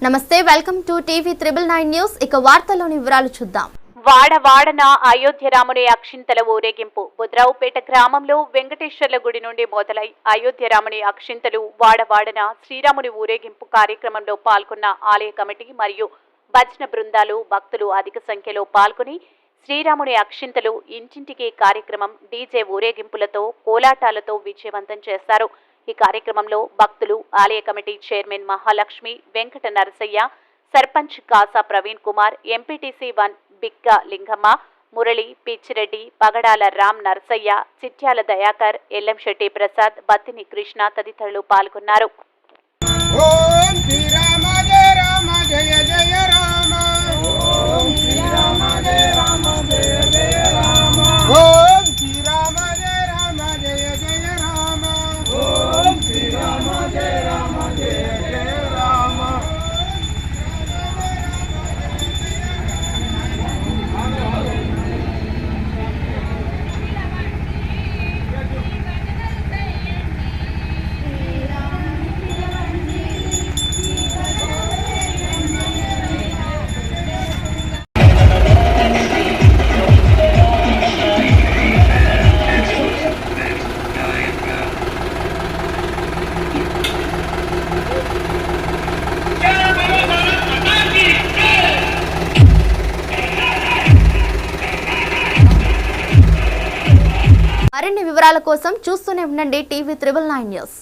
నమస్తే, welcome to TV 999 news. ఇక వార్తల్లోని వివరాలు చూద్దాం. వాడవాడన అయోధ్య రాముని అక్షింతల ఊరేగింపు బుద్రావుపేట గ్రామంలో వెంకటేశ్వర్ల గుడి నుండి మొదలై అయోధ్య రాముని అక్షింతలు వాడవాడన శ్రీరాముని ఊరేగింపు కార్యక్రమంలో పాల్గొన్న ఆలయ కమిటీ మరియు భజన బృందాలు భక్తులు అధిక సంఖ్యలో పాల్గొని శ్రీరాముని అక్షింతలు ఇంటింటికి కార్యక్రమం డీజే ఊరేగింపులతో కోలాటాలతో విజయవంతం చేశారు. ఈ కార్యక్రమంలో భక్తులు ఆలయ committee chairman Mahalakshmi, Venkata Narasayya, sarpanch Kasa Praveen Kumar, MPTC 1 Bikka Lingamma, Murali, Pichireddy, Pagadala Ram Narasayya, Chityala Dayakar, Ellamsetti Prasad, Battini Krishna తదితరులు పాల్గొన్నారు. మరిన్ని వివరాల కోసం చూస్తూనే ఉండండి టీవీ 999 న్యూస్.